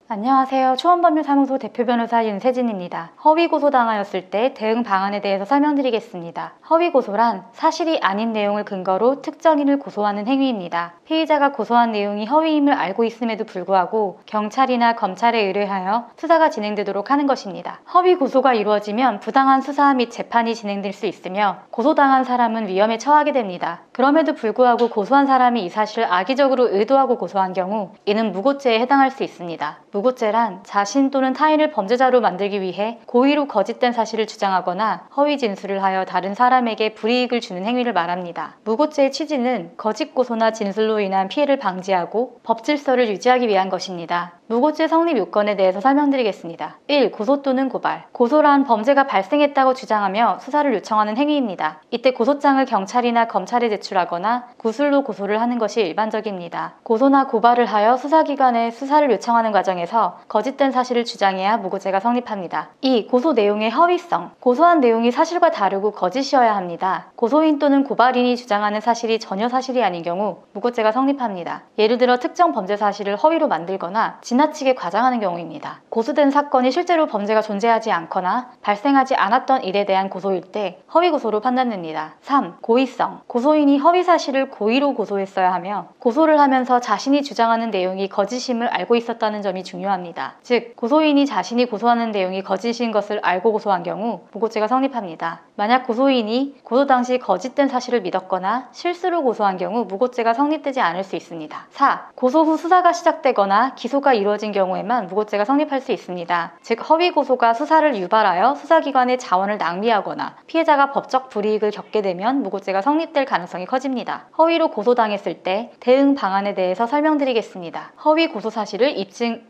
안녕하세요. 초원법률사무소 대표 변호사 윤세진입니다. 허위 고소당하였을 때 대응 방안에 대해서 설명드리겠습니다. 허위 고소란 사실이 아닌 내용을 근거로 특정인을 고소하는 행위입니다. 피의자가 고소한 내용이 허위임을 알고 있음에도 불구하고 경찰이나 검찰에 의뢰하여 수사가 진행되도록 하는 것입니다. 허위 고소가 이루어지면 부당한 수사 및 재판이 진행될 수 있으며 고소당한 사람은 위험에 처하게 됩니다. 그럼에도 불구하고 고소한 사람이 이 사실을 악의적으로 의도하고 고소한 경우 이는 무고죄에 해당할 수 있습니다. 무고죄란 자신 또는 타인을 범죄자로 만들기 위해 고의로 거짓된 사실을 주장하거나 허위 진술을 하여 다른 사람에게 불이익을 주는 행위를 말합니다. 무고죄의 취지는 거짓 고소나 진술로 인한 피해를 방지하고 법 질서를 유지하기 위한 것입니다. 무고죄 성립 요건에 대해서 설명드리겠습니다. 1. 고소 또는 고발. 고소란 범죄가 발생했다고 주장하며 수사를 요청하는 행위입니다. 이때 고소장을 경찰이나 검찰에 제출하거나 구술로 고소를 하는 것이 일반적입니다. 고소나 고발을 하여 수사기관에 수사를 요청하는 과정에서 거짓된 사실을 주장해야 무고죄가 성립합니다. 2. 고소 내용의 허위성. 고소한 내용이 사실과 다르고 거짓이어야 합니다. 고소인 또는 고발인이 주장하는 사실이 전혀 사실이 아닌 경우 무고죄가 성립합니다. 예를 들어 특정 범죄 사실을 허위로 만들거나 지나치게 과장하는 경우입니다. 고소된 사건이 실제로 범죄가 존재하지 않거나 발생하지 않았던 일에 대한 고소일 때 허위 고소로 판단됩니다. 3. 고의성. 고소인이 허위 사실을 고의로 고소했어야 하며 고소를 하면서 자신이 주장하는 내용이 거짓임을 알고 있었다는 점이 중요합니다. 즉, 고소인이 자신이 고소하는 내용이 거짓인 것을 알고 고소한 경우 무고죄가 성립합니다. 만약 고소인이 고소 당시 거짓된 사실을 믿었거나 실수로 고소한 경우 무고죄가 성립되지 않을 수 있습니다. 4. 고소 후 수사가 시작되거나 기소가 이루어진 경우에만 무고죄가 성립할 수 있습니다. 즉, 허위 고소가 수사를 유발하여 수사기관의 자원을 낭비하거나 피해자가 법적 불이익을 겪게 되면 무고죄가 성립될 가능성이 커집니다. 허위로 고소당했을 때 대응 방안에 대해서 설명드리겠습니다. 허위 고소 사실을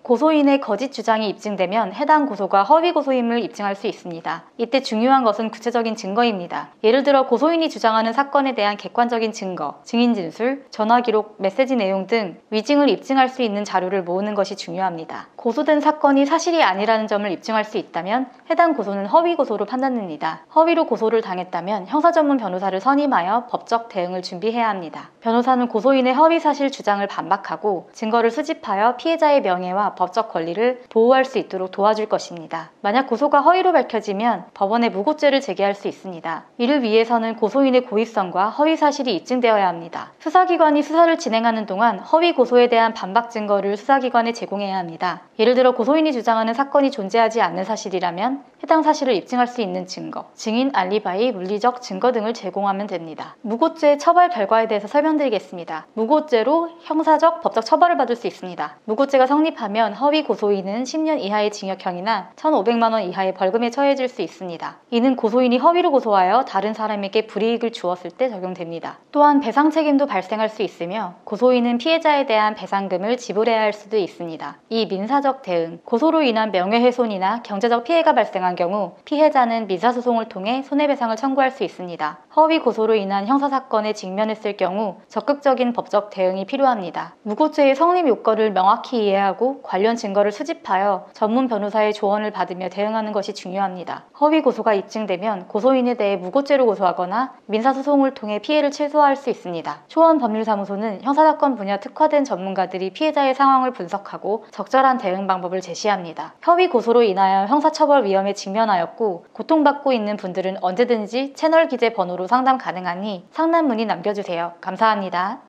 고소인의 거짓 주장이 입증되면 해당 고소가 허위 고소임을 입증할 수 있습니다. 이때 중요한 것은 구체적인 증거입니다. 예를 들어 고소인이 주장하는 사건에 대한 객관적인 증거, 증인 진술, 전화 기록, 메시지 내용 등 위증을 입증할 수 있는 자료를 모으는 것이 중요합니다. 고소된 사건이 사실이 아니라는 점을 입증할 수 있다면 해당 고소는 허위 고소로 판단됩니다. 허위로 고소를 당했다면 형사 전문 변호사를 선임하여 법적 대응을 준비해야 합니다. 변호사는 고소인의 허위 사실 주장을 반박하고 증거를 수집하여 피해자의 명예와 법적 권리를 보호할 수 있도록 도와줄 것입니다. 만약 고소가 허위로 밝혀지면 법원에 무고죄를 제기할 수 있습니다. 이를 위해서는 고소인의 고의성과 허위 사실이 입증되어야 합니다. 수사기관이 수사를 진행하는 동안 허위 고소에 대한 반박 증거를 수사기관에 제공해야 합니다. 예를 들어 고소인이 주장하는 사건이 존재하지 않는 사실이라면 해당 사실을 입증할 수 있는 증거, 증인 알리바이, 물리적 증거 등을 제공하면 됩니다. 무고죄 처벌 결과에 대해서 설명드리겠습니다. 무고죄로 형사적, 법적 처벌을 받을 수 있습니다. 무고죄가 성립하면 허위 고소인은 10년 이하의 징역형이나 1,500만 원 이하의 벌금에 처해질 수 있습니다. 이는 고소인이 허위로 고소하여 다른 사람에게 불이익을 주었을 때 적용됩니다. 또한 배상 책임도 발생할 수 있으며 고소인은 피해자에 대한 배상금을 지불해야 할 수도 있습니다. 이 민사적 대응, 고소로 인한 명예훼손이나 경제적 피해가 발생한 경우 피해자는 민사소송을 통해 손해배상을 청구할 수 있습니다. 허위 고소로 인한 형사사건에 직면했을 경우 적극적인 법적 대응이 필요합니다. 무고죄의 성립 요건을 명확히 이해하고 관련 증거를 수집하여 전문 변호사의 조언을 받으며 대응하는 것이 중요합니다. 허위 고소가 입증되면 고소인에 대해 무고죄로 고소하거나 민사소송을 통해 피해를 최소화할 수 있습니다. 초원법률사무소는 형사사건 분야 특화된 전문가들이 피해자의 상황을 분석하고 적절한 대응 방법을 제시합니다. 허위 고소로 인하여 형사처벌 위험에 직면하였고 고통받고 있는 분들은 언제든지 채널 기재 번호로 상담 가능하니 상담 문의 남겨주세요. 감사합니다.